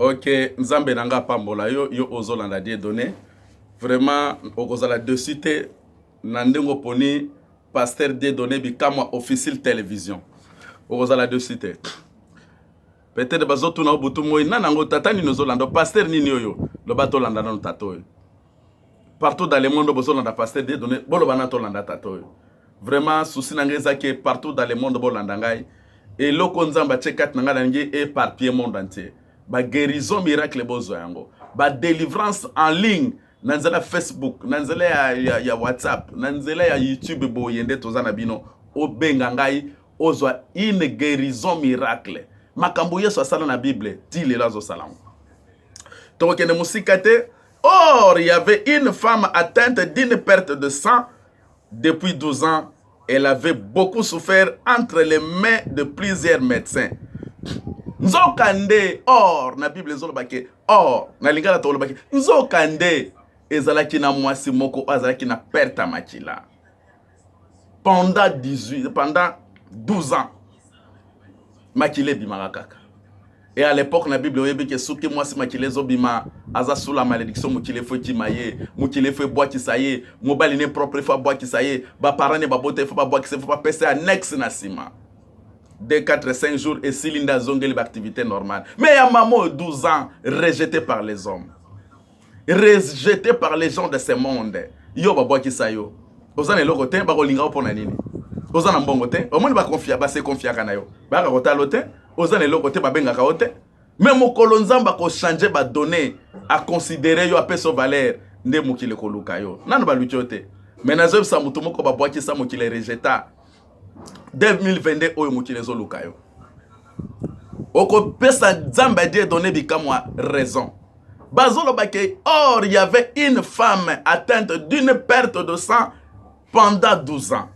Ok, Nzambe nanga pambola yo ozolanda die donné. Vraiment okozala de cité nandengo poni pasteur die donné bikama officiel télévision. Okozala de cité. Peut-être bazotu na obutu moi nanango tata ni nozolanda pasteur nini oyo lo bato landa na tato. Partout dans le monde bozolanda pasteur die donné bolo bana to landa tato. Vraiment souci nangeza que partout dans le monde bolanda ngai et loko nzamba chekat nanga nangi éparpillé monde entier. Ba guérison miracle bozo yango. Ba délivrance en ligne nanzela Facebook, nanzela ya WhatsApp, nanzela ya YouTube boyende tozana bino obenga ngai ozwa une guérison miracle. Makambo yeso asala na Bible, tile lazo salam. Tokene musikate. Or, il y avait une femme atteinte d'une perte de sang depuis 12 ans. Elle avait beaucoup souffert entre les mains de plusieurs médecins. Nzokande, or, na Bible zolobake, or, na lingala tolobake, nzokande, ezalaki na mwasi moko, ezalaki na perte makila. Pendant 12 ans, makile bimaka kaka. Et à l'époque, na Bible, il y a souki mwasi makile zobima, aza sous la malédiction, mukile fo timaye, mukile fo bois kisaye, mobali ne propre fo bois kisaye, ba parane ba bote fo ba bois kisaye, fo pas passer annexe na sima. De 4-5 jours et Silinda zongeli l'activité normale. Mais il y a maman 12 ans rejeté par les hommes. Rejeté par les gens de ce monde. Yo ba bois kisayo. Ozana eloko te ba kolinga opona nini. Ozana mbongo te. Omoni ba confia ba se confia kana yo. Ba ka kotalo te. Ozana eloko te ba benga ka ote. Mais mokolo nzamba ko changer ba donner à considérer yo apé so valeur nde mokile ko luka yo. Nanu ba luchote. Mais nazo sa mutu moko ba bois kisa mokile rejeta. 2022 oyo mokile zo luka yo. Oko pesa nzamba die donner bikamwa raison. Bazolo bake, or il y avait une femme atteinte d'une perte de sang pendant 12 ans.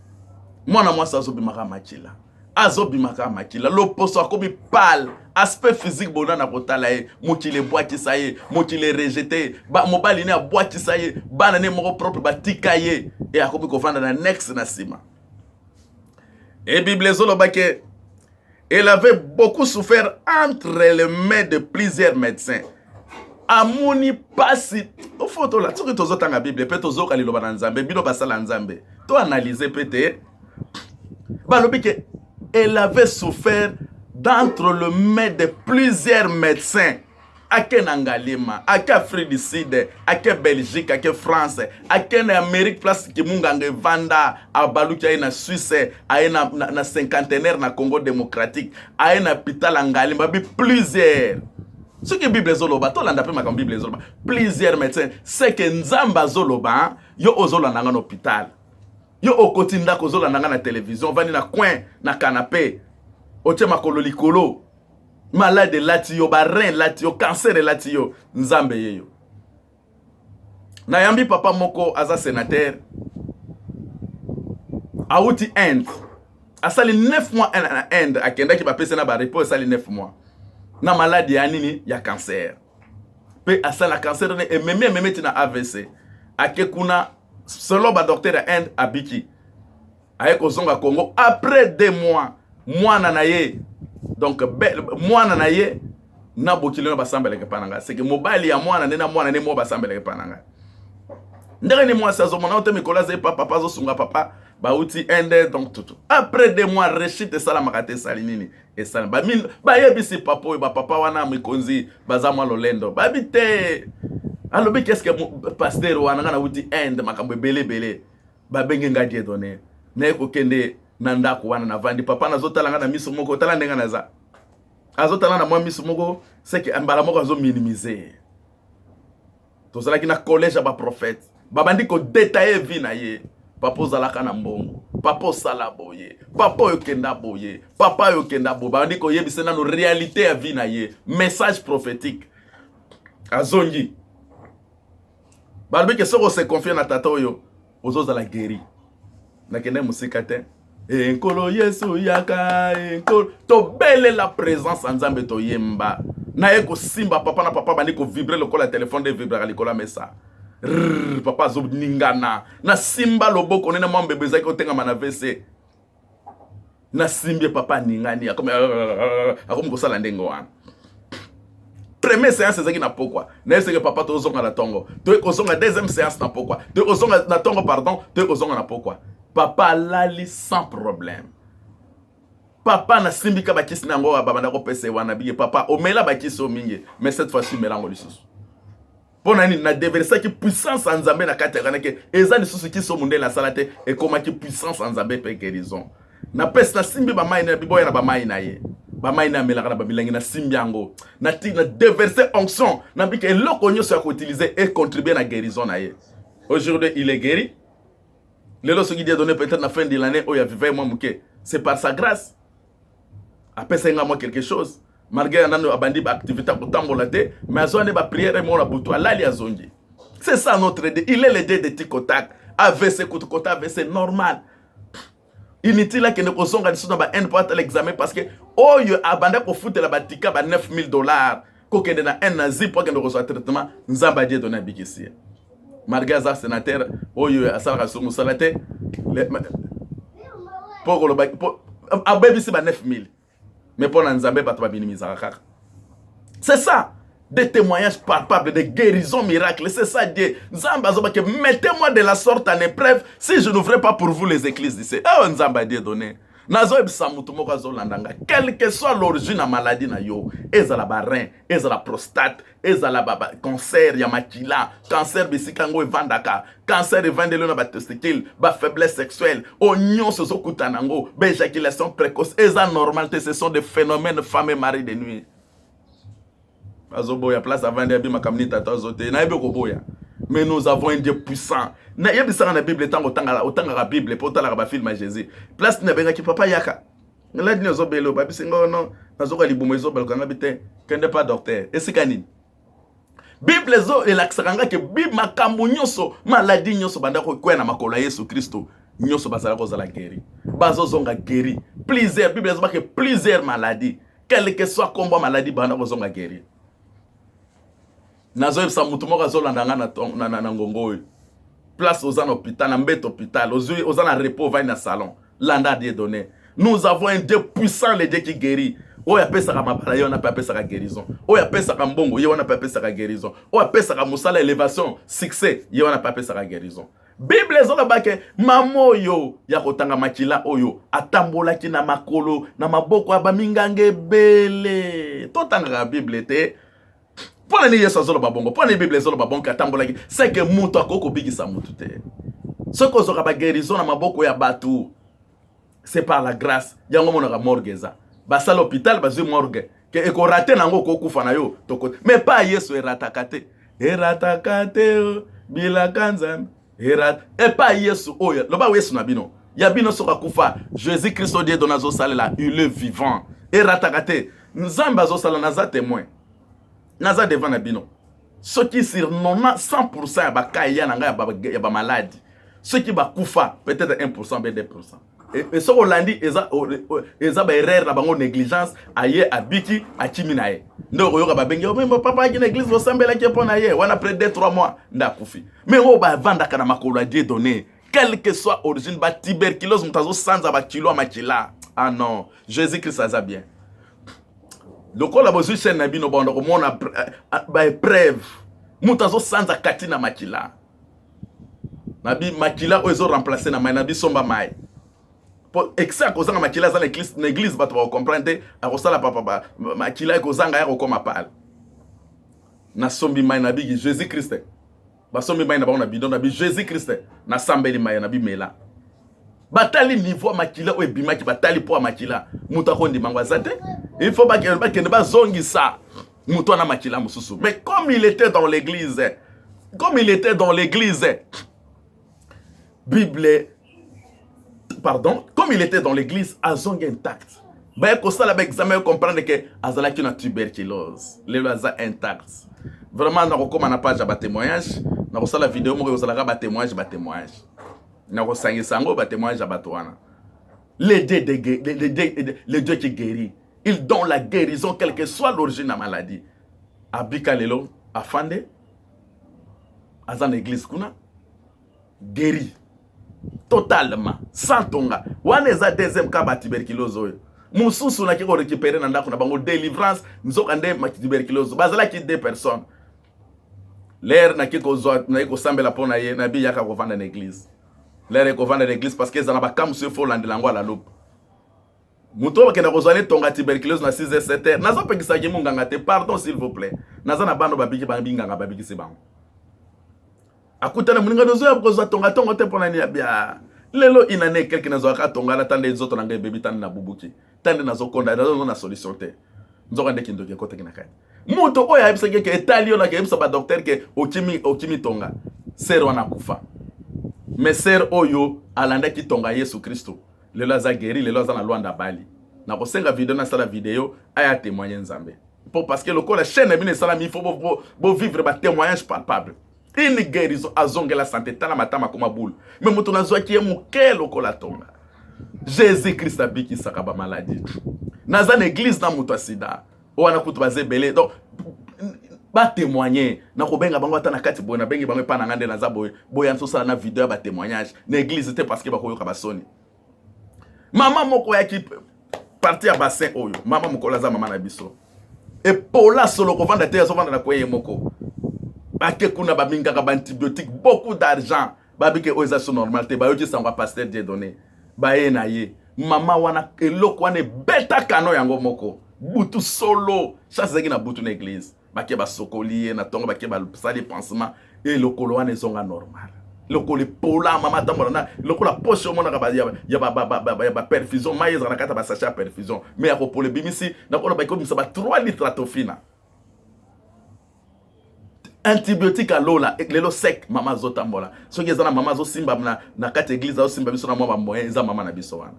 Mwana mwasa azobimaka makila. Azobimaka makila. L'opposo akobi pâle. Aspect physique bona na kotala ye. Mokile boakisa ye. Mokile rejeté. Mobali ne aboakisa ye. Bana ne moko propre batika ye. Et akobi kofanda na next na sima. Et Bible zolo bake. Elle avait beaucoup souffert entre les mains de plusieurs médecins. Amoni pasi. Au photo là, tu que tozo tanga Bible, pe tozo kali loba na nzambe, bino basala nzambe. To analyser pete. Ba lobi que elle avait souffert d'entre le mains de plusieurs médecins. Ake Nangalima, ake Afrique du Sud, ake Belgique, ake France, ake na Amérique place ki mungange vanda, a baluki aye na Suisse, aye na cinquantenaire na Congo démocratique, aye na Pital Angalima, bi plusieurs. Ce que Bible zoloba, to landa pe makam Bible zoloba, plusieurs médecins, c'est que nzamba zoloba, yo ozolanda na hôpital. Yo okotinda ko zolanda na télévision, vani na coin, na canapé. Oche makolo likolo. Malade lati yo, ba rein lati yo, cancer lati yo, nzambe yeyo. Na yambi papa moko aza sénateur. Aouti Inde. Asali 9 mois en Inde, akenda ki ba pese na ba repos asali 9 mois. Na maladie ya nini ya cancer. Pe asala cancer ne meme tina AVC. Ake kuna selon ba docteur ya Inde abiki. Aye ko zonga Congo après 2 mois, mwana na ye. Donc mwana na ye na bokilo ba sambeleke pananga. C'est que mobali ya mwana ne na mwana ne mo ba sambeleke pananga. Ndenge ni mwa sazo mona ote mikola ze papa zo sunga papa ba uti Inde donc tout. Après 2 mois rechite sala makate salinini et sala ba min ba yebisi papa ba papa wana mikonzi bazama lolendo. Ba bite alobi qu'est-ce que pasteur wana na uti Inde makambo belé ba bengi ngadie donné. Na ko kende na ndako wana na vandi papa na zotala nga na miso moko tala ndenga na za. Azotala na mwa miso moko c'est que mbala moko azo minimiser. Tozala ki na collège ba prophète. Babandi ko détailler vie na ye. Papa ozalaka na mbongo. Papa osala boye. Papa yokenda boye. Papa yokenda boye. Babandi ko yebise na no réalité ya vie na ye. Message prophétique. Azongi. Balbi ke soko se confie na tata oyo. Ozozala guéri. Na kende musika te. Enkolo Yesu yaka enkolo. To belle la présence nzambe to yemba. Na eko simba papa na papa bandi ko vibrer le kola téléphone de vibrer likola mesa. Papa zo ningana na simba loboko nena mwambe beza ko tenga mana VC. Na simbi papa ningani akomi ko sala ndengo wana. première séance ezaki na pokwa na que papa tozonga na tongo to kozonga deuxième séance na pokwa to kozonga na tongo pardon to kozonga na pokwa papa lali sans problème papa na simbika bakisi nango babanda ko pese wana biye papa omela bakisi o mingi mais cette fois-ci melango lisusu pona ni na déverser ki puissance en Nzambe na katerana ke eza lisusu ki so munde la salate et comment ki puissance en Nzambe pe guérison na pese na simbi ba mai na biboya na ba mai na ye ba mai na melaka na ba bilangi na simbi yango na déverser onction na bika eloko nyoso ya ko utiliser et contribuer na guérison na ye aujourd'hui il est guéri le loso qui dit donné peut-être na fin de l'année oh ya vivait moi muke c'est par sa grâce après ça moi quelque chose malgré nando abandi ba activité pour tambola te mais azone ba prière mo na butu alali azongi c'est ça notre Dieu il est le Dieu de tikotak AVC kota AVC normal inutile là que ne kosonga diso na ba un pour l'examen parce que oyo abanda ko foutre la batika ba $9,000 ko kende na un nazi pour que ne reçoit traitement nzamba Dieu donner bikisi malgré ça sénateur oyo asala so musalate pour le pour abebisi ba 9,000 mais pour Nzambe bato ba minimiser kaka c'est ça des témoignages palpables de guérison miracle c'est ça Dieu Nzamba zoba que mettez-moi de la sorte en épreuve si je n'ouvrais pas pour vous les éclises d'ici oh Nzamba Dieu donné nazo ebisa mutu moko azolandanga quelle que soit l'origine de maladie na yo ezala ba rein ezala prostate ezala ba cancer ya makila cancer bisikango evandaka cancer evandelo na ba testicule ba faiblesse sexuelle onyon sozo kutanango ba éjaculation précoce eza normalité ce sont des phénomènes femme et mari de nuit azoboya place avant de bima kamni tata zote na ebe ko boya mais nous avons un Dieu puissant. Na yebisa na Bible tango otanga la Bible pour tala ba film à Jésus. Place na benga ki papa yaka. La dino zo belo ba bisingo no nazoka libumo zo belo kanga bite kende pas docteur. Esikani. Bible zo elaksanga ke bi makambo nyoso maladie nyoso banda ko kwena makolo Yesu Kristo nyoso bazala ko zala guéri. Bazo zonga guéri. Plusieurs Bible zo ba ke plusieurs maladies, quelle que soit combat maladie banda ko zonga guéri. Nazo yebisa mutu moko azolandanga na ngongo place aux hôpital na mbet hôpital aux na repos va na salon landa Dieu donné nous avons un Dieu puissant le Dieu qui guérit o ya pesa ka mabala yo na pa pesa ka guérison o ya pesa ka mbongo yo na pa pesa ka guérison o ya pesa ka musala élévation succès yo na pa pesa ka guérison Bible ezola bake mamo yo ya kotanga makila oyo atambola ki na makolo na maboko ya bamingange bele totanga ka Bible te. Pour les Yesu azolo babongo, pour les Bible azolo babongo atambola ki, c'est que mutu akoko bigisa mutu te. Ce que zora ba guérison na maboko ya batu, c'est par la grâce. Yango monaka morgeza. Ba sala hôpital ba zui morgue. Que eko raté nango ko kufa na yo toko. Mais pas Yesu eratakate. Eratakate bila kanzam. Et pas Yesu oya. Loba Yesu na bino. Ya bino soka kufa. Jésus Christ Dieu donazo sala la, il est vivant. Eratakate. Nzamba zo sala naza témoin. Naza devant na bino. Ce qui sur 100% ya bakaya nanga ya ba maladie. Ce qui ba kufa peut-être 1% mais 2%. Et ce qu'on l'a dit eza ba erreur na bango négligence aye abiki achimina ye. Ndoko yoka ba bengi mais papa ki na église vo sambela ki pona ye wana après 2-3 mois nda kufi. Mais o ba vanda kana makolo Dieu donné quelle que soit origine ba tuberculose mutazo sanza ba kilo makila. Ah non, Jésus-Christ ça bien. Donc on a besoin de nabi no bando ko mona ba épreuve mutazo sanza katina makila nabi makila ozo remplacer na nabi somba mai pour exa ko zanga makila za l'église ba to comprendre a ko sala papa makila ko zanga ya ko koma pal na sombi mai nabi Jésus Christ ba sombi mai na ba na bidon nabi Jésus Christ na sambeli mai nabi mela batali niveau makila o ebima ki batali po makila muta ko ndimangwa zate il faut pas que ne pas zongi ça muto na makila mususu mais comme il était dans l'église Bible pardon comme il était dans l'église azongi intact ba ko sala ba examen comprendre que azala ki na tuberculose le laza intact vraiment na ko koma na page ba témoignage na ko sala vidéo mo ko sala ba témoignage na ko sangisa ngo ba témoignage ba toana le Dieu qui guérit. Il donne la guérison, quelle que soit l'origine de la maladie. Abika lelo, afande, azan l'église kuna, guéri. Totalement, sans tonga. Wane za deuxième cas ba tuberculose. mususu na kiko récupérer na ndako na bango délivrance nzoka nde ma tuberculose bazala ki 2 personnes l'air na kiko zo na ko sambela pona ye na bi yaka ko vanda na église l'air ko vanda na église parce que za na ba kam se fo lande lango la loupe muto bakenda ko zone tonga tuberculose na 6 7 nazo pekisa ki munganga te pardon s'il vous plaît naza na bando babiki banganga babiki se bango akutana muninga dozo ya ko zo tonga tonga te pona ni ya bia lelo inane quelqu'un nazo ka tonga la tande zoto na ngai bebi tande na bubuki tande nazo konda nazo na solution te nzoka ndeki ndoki ko tekina kai muto oya ebisa ke etalio na ke ebisa ba docteur ke okimi tonga ser wana kufa mais ser oyo alanda ki tonga Yesu Kristo lelo aza guéri lelo aza na Luanda Bali na ko senga video na sala video aya témoigner nzambe parce que le ko la chaîne bine sala mi faut bo vivre ba témoignage palpable une guérison azonge la santé tala matama koma boule mais muto nazo ki emuke lokola tonga Jésus Christ abiki sakaba maladie naza na église na muto sida wana kutu bazebele donc ba témoigner na ko benga bango atana kati boye na bengi bango pa na ngande na za boye boye nso sala na video ba témoignage na église te parce que ba koyoka basoni mama moko ya ki parti ya bassin oyo mama moko la za mama na biso et pola solo ko vanda te so vanda na koye moko ake kuna ba mingaka ba antibiotique beaucoup d'argent ba bike oza so normal te ba yoji sangwa pasteur Dieu donné ba ye na ye mama wana eloko wana beta kano yango moko butu solo chasse zaki na butu na église bake ba sokoli na tongo bake ba sali pansement et lokolo wana ezonga normal lokolo pola mama tambola na lokolo poche mona ka ba ya ba perfusion maïs na kata ba sachet perfusion mais ya ko pole bimisi na ko ba ko misa ba 3 litres atofina antibiotique à l'eau là lelo sec mama zotambola soki ezana mama zo simba na kati église zo simba biso na mwa ba moyen za mama na biso wana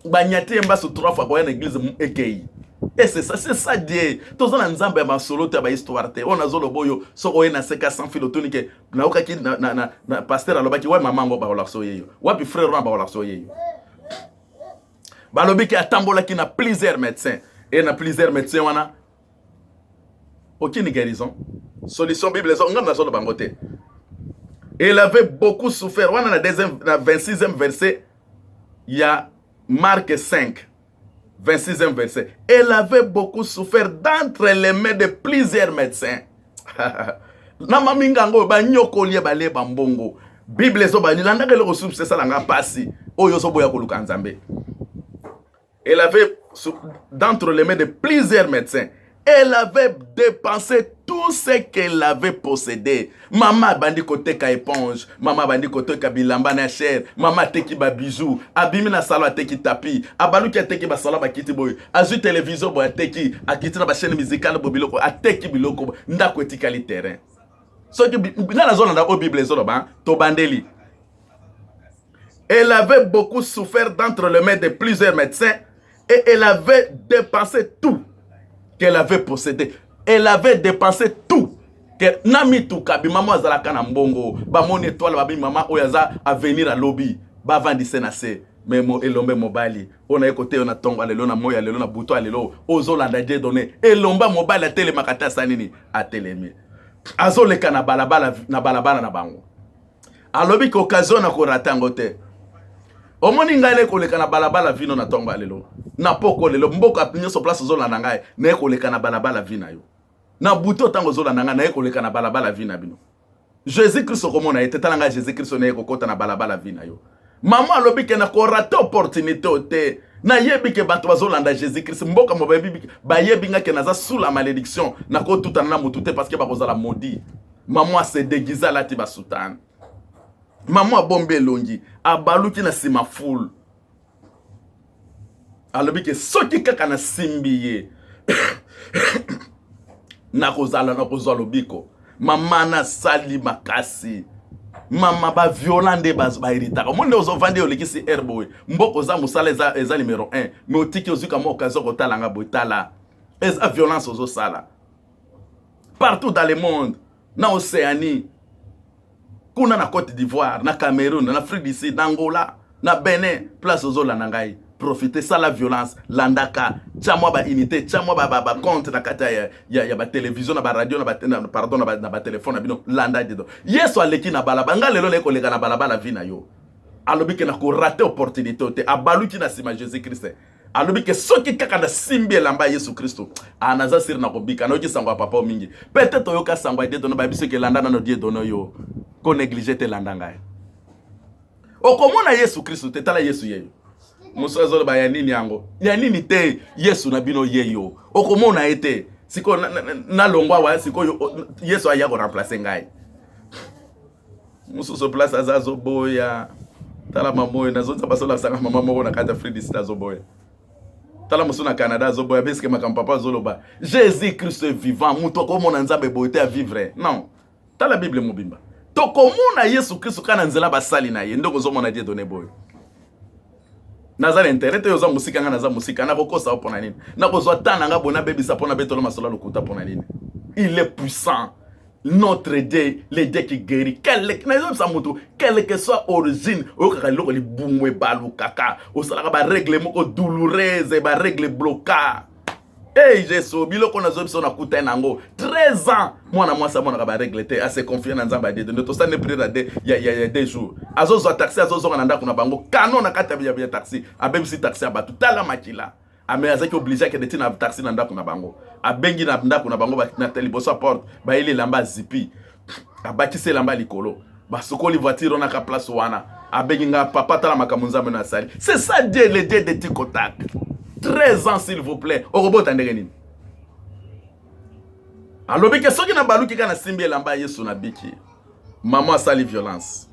banyate mbaso 3 fois kwa na église ekei et c'est ça Dieu tozana nzamba ya masolo te ba histoire te on azolo boyo so oye na seka sans philotonique na okaki na pasteur alobaki wa mama ngo ba olaso yeyo wapi frère wana ba olaso yeyo balobiki atambola ki na plusieurs médecins et na plusieurs médecins wana aucune guérison solution bible on a solo bangote il avait beaucoup souffert on a na 26e verset il y a Marc 5 26e verset il avait beaucoup souffert d'entre les mains de plusieurs médecins na mamingango ba nyokolie ba le bambongo bible zo ba nilanda ke le ressource c'est ça nga pasi oyo so boya koluka nzambe il avait d'entre les mains de plusieurs médecins. Elle avait dépensé tout ce qu'elle avait possédé. Maman bandi kote ka éponge, maman bandi kote ka bilamba na cher, maman teki ba bijou, abimi na salo teki tapi, abalu ki teki ba salo ba kiti boy, azu télévision boy teki, akiti na ba chaîne musicale bo biloko, ateki biloko, ndako etikali terrain. So ki na zone na o Bible zo ba, to bandeli. Elle avait beaucoup souffert d'entre les mains de plusieurs médecins et elle avait dépensé tout qu'elle avait possédé. Elle avait dépensé tout. Que nami tout kabi maman azalaka na mbongo ba mon étoile ba bi maman oyaza à venir à lobby ba vandi senase mais mo elombe mobali ona ekote ona tongo alelo na moya lelo na buto alelo ozolanda Dieu donné elomba mobali a tele makata sanini a telemi azoleka na balabala na bango alobi ko occasion na ko ratango te omoni ngale koleka na balabala vino na tongo alelo na poko lelo mboko apinyo so place zolanda ngai na koleka na balabala vina yo na buto tango zolanda ngai na koleka na balabala vina bino Jésus Christ komona ete talanga Jésus Christ na kokota na balabala vina yo mama alobi ke na ko rate opportunité te na yebi ke bato bazolanda Jésus Christ mboka mobebi ba yebi nga ke naza sous la malédiction na ko tutana na mutu te parce que ba kozala maudit maman se déguisa lati ba sultan maman bombe longi abaluki na sima foule alobi ke soki kaka na simbiye na kozala na kozwa lobiko mama na sali makasi mama ba violande ba iritaka monde ozovande olekisi herboy mboko za musala eza numéro 1 mais otiki ozuka mo occasion kotala nga boitala eza violence ozosala partout dans le monde na Océanie kuna na Côte d'Ivoire na Cameroun na Afrique du Sud na Angola na Benin place ozolanda ngai profiter ça la violence landaka chamwa ba unité chamwa ba compte na kata ya ba télévision na ba radio na ba pardon na ba téléphone na bino landa dedo yeso aleki na balaba nga lelo leko leka na balaba la vie na yo alobi ke na ko rater opportunité te abaluki na sima Jésus Christ alobi ke soki kaka na simbi elamba Yesu Kristo anaza siri na kobika na yoki sango papa mingi peut-être oyoka sango ide dono ba biso ke landa na no die dono yo ko négliger te landa ngai okomona Yesu Kristo te tala Yesu yeyo muso azolo ba ya nini yango ya nini te Yesu na bino yeyo okomona ete siko na longwa wa siko Yesu aya ko remplacer ngai muso so place azazo boya tala mamoyo nazo basola sanga mama moko na kata Fredis tazo boya tala muso na Canada zo boya beske makampapa zoloba Jésus Christ est vivant muto komona nzambe boyete à vivre non tala Bible mobimba to komona Yesu Christ kana nzela basali na ye ndoko zo mona die donné boyo nazala intérêt te yoza musika nga naza musika na kokosa opona nini na kozwa tana nga bona bebisa pona betolo masola lokuta pona nini il est puissant notre Dieu, le Dieu qui guérit, quel que soit origine, au kaka li bumwe balu kaka, au salaka ba règle moko douloureuse, ba règle bloca. Hey Jésus, biloko na zobi sona kuta nango 13 ans, moi na moi ça mona ba règle te assez confiant na nzamba de to ça ne prira de ya 2 jours. Azo zo taxi azo zo na ndako na bango, canon na kata ya taxi, abemsi taxi abatu tala makila. Ame azaki obligé que de tina taxi na ndako na bango. Abengi na ndako na bango ba na teliboso porte, ba ile lamba zipi. Abakise lamba likolo. Ba sokoli voiture na ka place wana. Abengi nga papa tala makamunza mena sali. C'est ça Dieu le Dieu de Tikotak. 13 ans s'il vous plaît. Orobo tandenge nini. Alobi ke soki na baluki kana simbi lamba Yesu na biki. Maman a sali violence.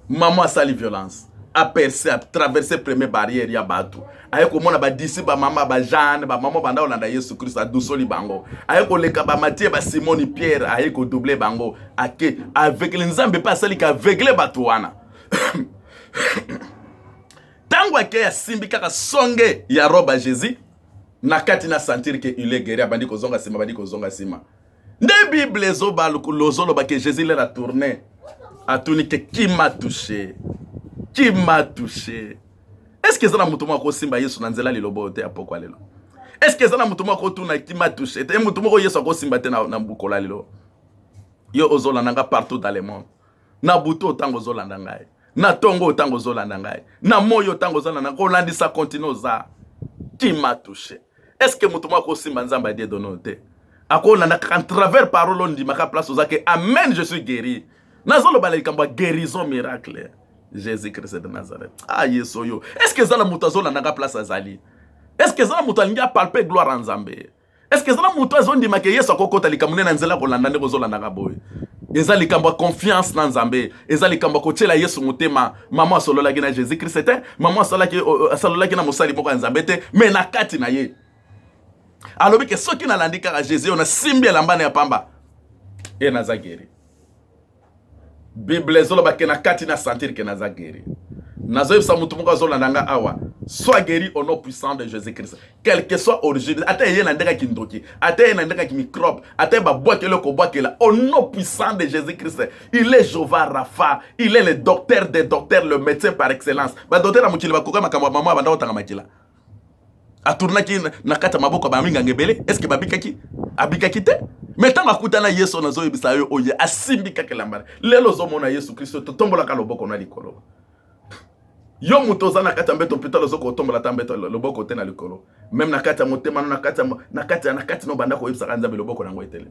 Maman a sali violence. A percé, a traversé première barrière ya batu. Aye ko mona ba disi ba mama ba Jeanne ba mama banda olanda Yesu Christ a dusoli bango. Aye ko leka ba Matthieu ba Simoni Pierre aye ko doubler bango. Ake avec les nzambe pas sali ka aveugle batu wana. Tango ake ya simbi kaka songe ya roba Jésus na kati na sentir que il est guéri abandi ko zonga sima bandi ko zonga sima. Nde Bible zo ba lozolo ba que Jésus l'a tourné. A tuni que qui m'a touché. Qui m'a touché? Est-ce que ça na mutumo ko simba Yesu na nzela lilobo te apoko lelo? Est-ce que ça na mutumo ko tuna qui m'a touché? Te mutumo ko Yesu ko simba te na mbukola lelo. Yo ozola nanga partout dans le monde. Na buto tango zola ngai. Na tongo tango zola ngai. Na moyo tango zola nanga ko landisa continue za. Qui m'a touché? Est-ce que mutumo ko simba nzamba de donote? Akola na à travers parole on dit maka place ozake amen je suis guéri. Na zolo balai kamba guérison miracle. Jésus-Christ de Nazareth. Ah, Yesoyo. Est-ce que Zala Moutazola n'a pas place à Zali? Est-ce que Zala Moutalinga palpe gloire en Zambé? Est-ce que Zala Moutazon dit que Yeso Koko Talikamune Nanzela Rolanda Negozola Nagaboy? Ezali kamba confiance dans Zambé. Ezali kamba kochela Yesu Mutema. Maman Solola Gina Jésus-Christ était. Maman Solola Gina Moussali Moka Nzambete. Mais na kati na ye. Alors que ceux qui n'a l'indika à Jésus, on a simbi à l'ambane à Pamba. Et Nazageri. Bible zolo ba kena kati na sentir que naza guéri. Nazo yebisa mutu moko zola nanga awa. Sois guéri au nom puissant de Jésus-Christ. Quel que soit origine, ata ye na ndeka kindoki, ata ye na ndeka ki microbe, ata ba boakele ko boakela au nom puissant de Jésus-Christ. Il est Jehovah Rapha, il est le docteur des docteurs, le médecin par excellence. Ba docteur amukili ba koka makamwa mama banda otanga makila. Atournaki na kata maboko ba minga ngebele, est-ce que babikaki? Abikaki te? Mais tant akutana Yesu nazo yebisa yo oye asimbi kakelambara. Lelo zo mona Yesu Kristo to tombola ka loboko na likolo. Yo mutoza na kata mbeto pitalo zo ko tombola tambeto loboko te na likolo. Même na kata motema na kata no banda ko yebisa kanza be loboko na ngwetele.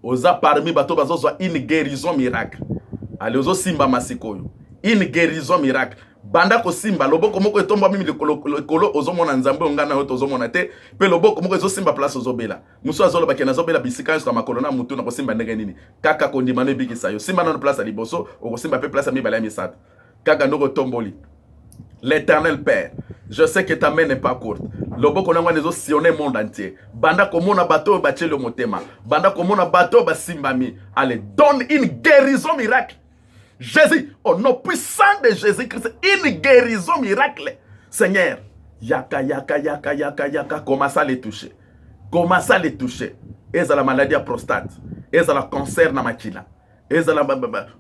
Oza parmi bato bazo zo une guérison miracle. Ale ozo simba masikoyo. Une guérison miracle. Banda ko simba loboko moko etomba mimi likolo ozomona nzambe ngana yo tozomona te pe loboko moko ezo simba place ozobela muso azolo bakena zobela bisika yo makolo na mutu na ko simba ndenge nini kaka ko ndima ne bikisa yo simba na place liboso oko simba pe place mi bala misata kaka ndoko tomboli. L'Éternel Père, je sais que ta main n'est pas courte. Loboko na ngwana ezo sillonner le monde entier. Banda ko mona bato ba le motema. Banda ko mona bato ba simbami. Allez, donne une guérison miracle. Jésus, au nom puissant de Jésus-Christ, une guérison miracle. Seigneur, yaka, commence à les toucher. Commence à les toucher. Et ça la maladie à prostate. Et ça la cancer na makila. Et ça la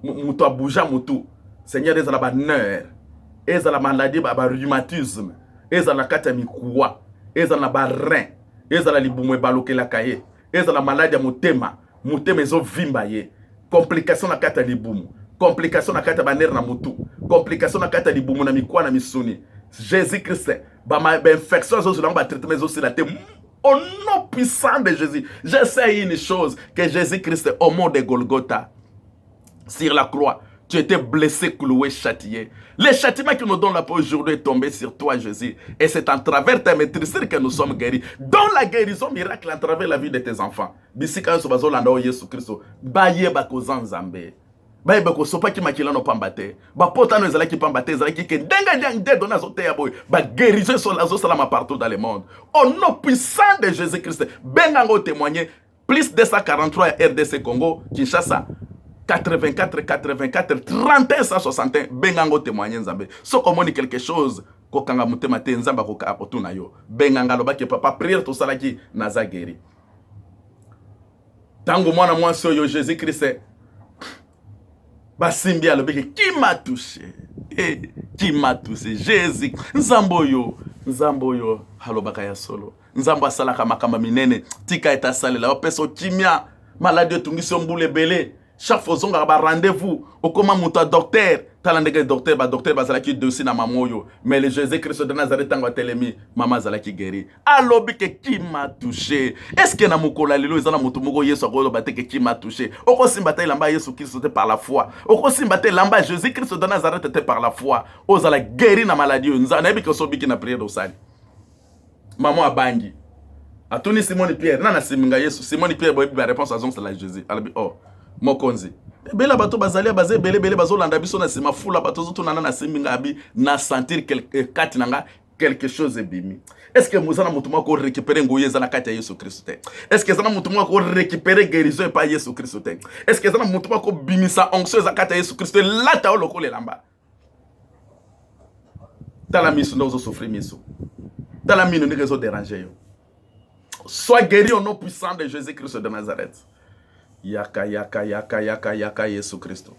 muto bouja mutu. Seigneur, et ça la nerf. Et ça la maladie ba rhumatisme. Et ça la kata mikuwa. Et ça la rein. Et ça la libumwe baloke la kaye. Et ça la maladie à mutema. Mutema ezo vimba ye. Complication na kata libumu. Complication na kata baner na mutu. Complication na kata libumu na mikwa na misuni. Jésus-Christ, infection, traitement aussi la terre. Au nom puissant de Jésus, je sais une chose, que Jésus-Christ, au mont de Golgotha, sur la croix, tu étais blessé, cloué, châtié. Le châtiment qui nous donne la paix aujourd'hui est tombé sur toi, Jésus. Et c'est en travers ta maîtrise que nous sommes guéris. Dans la guérison miracle, à travers la vie de tes enfants. Bisika so bazolanda o Yesu Christo. Baye bakozan Nzambe. Baye bakosopa ki makila no pambate. Ba pota no ezala ki pambate, ezala ki ke denga de dona zote ya boy. Ba guérison sur la salama partout dans le monde. Au nom puissant de Jésus-Christ, bengango témoigner. Plus 243 RDC Congo, Kinshasa. 84, 84, 31, 161, bengango témoigner Nzambe. So komoni quelque chose, kokanga mutema te Nzamba koka akotuna yo. Benganga lobaki papa, prière tout ça là qui naza guéri. Tango mwana mwasi yo Jésus-Christ, basimbi alobeki, qui m'a touché? Qui m'a touché? Jésus. Nzambo yo, halobaka ya solo. Nzambo asalaka makamba minene, tika eta salela, opeso kimia, maladie tungisi mbule bele. Chaque fois on a rendez-vous au comment monta docteur talandege docteur bazalaki dossier na mamoyo mais le Jésus-Christ de Nazareth tango telemi mama zalaki guéri alobi que qui m'a touché est-ce que na mokola lelo ezana mutu moko Yesu akolo bateke qui m'a touché oko simbata lamba Yesu Christ te par la foi oko simbata lamba Jésus-Christ de Nazareth te par la foi ozala guéri na maladie nzana ebi ko sobiki na prière osali maman abangi atuni Simon Pierre nana siminga Yesu Simon Pierre boyebi ba réponse à zonse la Jésus alobi oh mokonzi bela bato bazalia bazé bele bazolanda biso na sima fula bato zotunana na siminga abi na sentir kati nanga quelque chose ebimi. Est-ce que muzana mutuma ko récupérer ngoye zana kati ya Yesu Christ? Est-ce que zana mutuma ko récupérer guérison pa Yesu Christ? Est-ce que zana mutuma ko bimisa onction za kati ya Yesu Christ la ta oloko lamba? Tala miso ndozo souffrir miso. Tala mino ne réseau déranger yo. Sois guéri au nom puissant de Jésus-Christ de Nazareth. Yaka, Yesu Christo.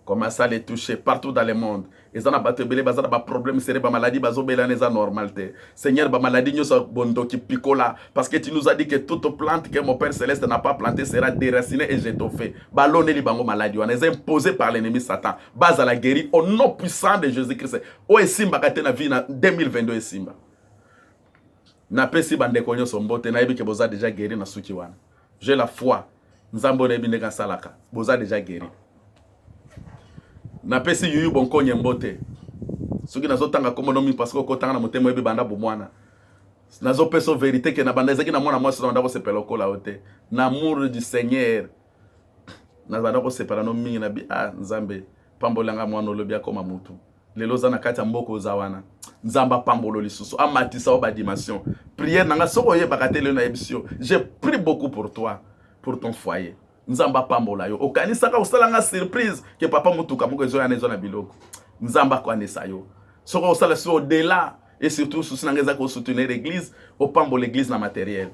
Commence à les toucher partout dans le monde. Ils ont un problème, c'est une maladie, c'est normalité. Seigneur, la maladie, nous sommes bondo qui picola. Parce que tu nous as dit que toute plante que mon Père Céleste n'a pas plantée sera déracinée et étoffée. Ballonné les bango maladie. On est imposé par l'ennemi Satan. Base à la guérir au nom puissant de Jésus-Christ. O esimba katena vie na 2022 esimba. Na pesi bande konyo sombote na ebi ke boza déjà guéri na suki wana. J'ai la foi. Nzambo nebi ndeka salaka. Boza déjà guéri. Na pesi yuyu bonkonye mbote. Suki nazo tanga komonomi parce que ko tanga na motemo ebi banda bomwana. Nazo peso vérité que na banda ezaki na mwana mwasi na ndako sepela kola ote. L'amour du Seigneur. Na banda ko sepela no mingi na bi Nzambe pambolanga mwana lobi akoma mutu. Lelo zana kati mboko zawana. Nzamba pambolo lisusu amatisa oba dimension. Prière nanga soko ye bakatele na ebisio. J'ai pris beaucoup pour toi, pour ton foyer. Nzamba pambola yo. Okanisa ka usalanga surprise que papa mutuka moko ezo ya nezo na biloko. Nzamba kwanisa yo. Soko usala so au-delà et surtout souci nangeza ko soutenir l'église, au pambo l'église na matériel.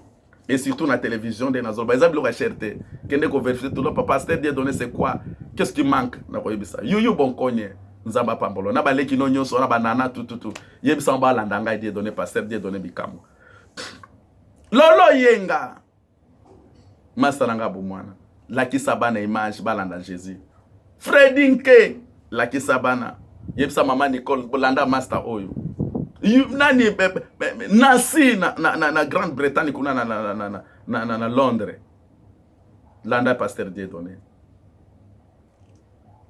Et surtout na télévision de Nazol. Ba ezabilo ka cherté. Kende ko vérifier tout le papa pasteur Dieu donner c'est quoi? Qu'est-ce qui manque na ko yebisa. Yuyu bonkonye. Nzamba pambolo. Na baleki no nyonso na banana tout. Yebisa mba landanga Dieu donner pasteur Dieu donner bikamu. Lolo yenga. Masaranga bomwana. Laki sabana image balanda Jésus. Fredinke laki sabana. Yebisa mama Nicole bolanda master oyo. Nani nasi na Grande-Bretagne kuna na Londres. Landa pasteur Dieu donné.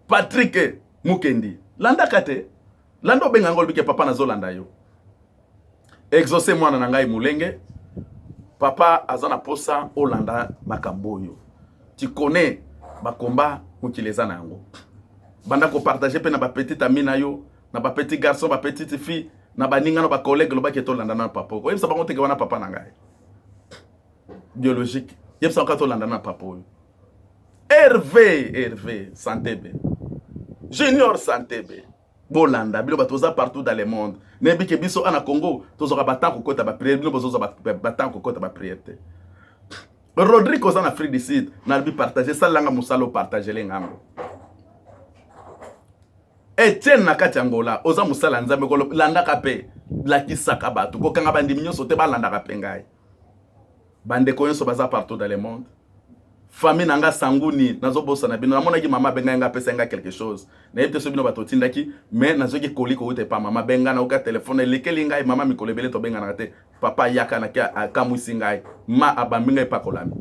Patrick Mukendi. Landa kate. Landa bengangol bike papa na zolanda yo. Exaucé mwana na ngai mulenge. Papa azana posa Olanda makamboyo. Tu connais ba combat utileza nango. Banda ko partager pe na ba petite amie na yo, na ba petit garçon, ba petite fille, na ba ninga na ba collègue lo ba ke to landa na papa. Ko yebisa ba ko teke wana papa na ngai. Biologique. Yebisa ka to landa na papa yo. Hervé Santebe. Junior Santebe. Bolanda, bilo batoza partout dans le monde. Nebi ke biso ana Congo, tozoka batang ko kota ba prière, bilo bozoza batang ko kota ba prière. Rodrigue en Afrique du Sud, nalbi partager ça langa musalo partager lengango. Etienne nakati Angola, oza musala nzambe ko landa kape la kisaka batu ko kanga bandi minyo sote ba landa kape ngai. Bande ko yonso baza partout dans le monde. famille nanga sanguni nazo bossa na bino namona ki mama benga nga pesa nga quelque chose na yete so bino bato tindaki mais nazo ki koliko ute pa mama benga na oka téléphone lekeli ngai mama mikolo ebele to benga na te papa yaka na kia akamwisi ngai ma abaminga epakolami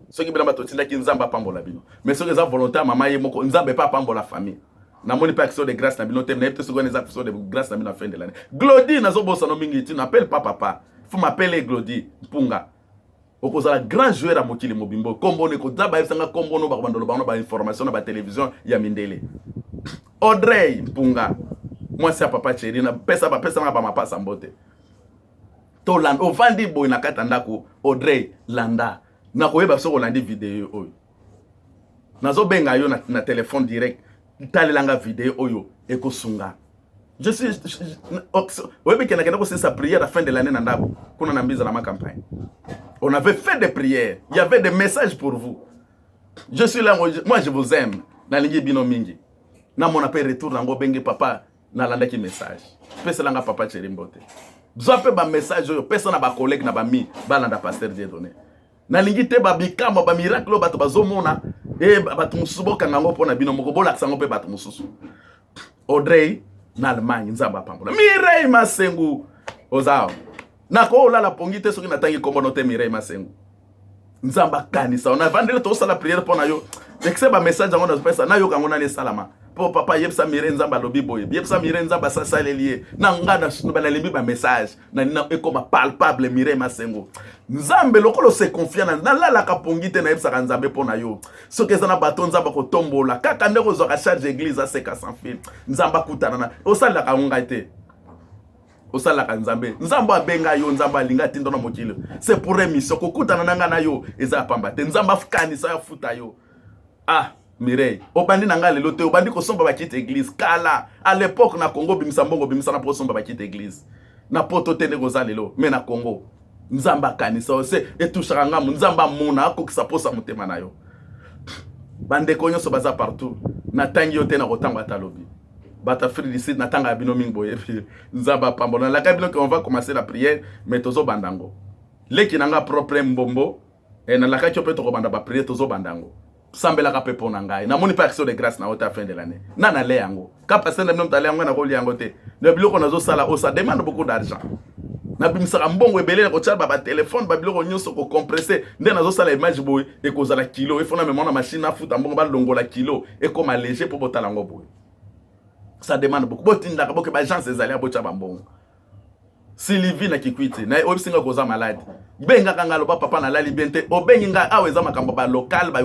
soki bino bato tindaki nzamba pambola bino mais soki eza volontaire mama ye moko nzambe pa pambola famille namoni pas action de grâce na bino te na yete so gone eza action de grâce na bino à fin de l'année Glody nazo bossa no mingi ti n'appelle pas papa faut m'appeler Glody mpunga okozala grand joueur à mokili mobimbo kombo ne ko daba ebsanga kombo no bakobandolo bango ba information na ba télévision ya mindele Audrey mpunga moi c'est papa chéri na pesa na ba mapasa mbote to land ovandi boy na kata ndako Audrey landa na koyeba so kolandi vidéo oyo nazo benga yo na téléphone direct talelanga vidéo oyo ekosunga je suis oui mais quelqu'un qui sa prière à la fin de l'année nandabo kuna na mbiza na ma campagne on avait fait des prières il y avait des messages pour vous je suis là moi je vous aime na lingi bino mingi na mon appel retour nango benge papa na landa ki message pesa langa papa chéri mbote zope ba message yo pesa na ba collègue na ba mi ba landa pasteur Dieudonné na lingi te ba bikamba ba miracle bato bazomona e bato musuboka nango pona bino moko bolakisa ngo pe bato mususu Audrey na Allemagne nzamba pambola Mireille Masengu ozao nako la pongite soki natangi kombo note Mireille Masengu nzamba kanisa on a vendé to sala prière pona yo ekse ba message ngo na pesa na yo kango na ne salama po papa yebsa Mireille nzamba lobi boye yebsa Mireille nzamba sasa lelie na ngana ba lembi ba message na nina ekoma palpable Mireille Masengu nzambe lokolo se confiant na la ka pongite na yebsa nzambe pona yo soki ezana bato nzamba ko tombola kaka ndeko zo ka charge église aseka sans fil nzamba kutana na osala ka ngate osala ka nzambe nzamba abenga yo nzamba linga tindo na mokili c'est pour émission ko kutana na ngana yo eza pamba te nzamba fukani sa futa yo ah Mireille obandi na nga lelo te obandi ko somba ba kite église kala à l'époque na Congo bimisa mbongo bimisa na po somba ba kite église na poto te nego za lelo mais na Congo nzamba kanisa ose etushaka ngamu nzamba muna akokisa posa mutema na yo bande konyo so baza partout na tangi yo te na kotanga talobi bata free d'ici na tanga bino mingbo yepi nzamba pambola la kabino qu'on va commencer la prière mais tozo bandango leki nanga propre mbombo na la kakyo pe to banda ba prière tozo bandango sambela ka pepo na ngai na moni pas action de grâce na ota fin de l'année na le yango ka passer na nom tale yango na ko liango te le biloko nazo sala o ça demande beaucoup d'argent na bimisa mbongo ebele ko tshaba ba téléphone ba biloko nyonso ko compresser nde nazo sala image boy e ko zala kilo e fona me mona machine na futa mbongo ba longola kilo e ko léger pour botala ngo boy ça demande beaucoup botinda ka boke ba gens ezali a botshaba mbongo Sylvie na kikwiti na obisinga ko za malade benga kanga lo ba papa na lali bente obengi nga aweza makambo ba local ba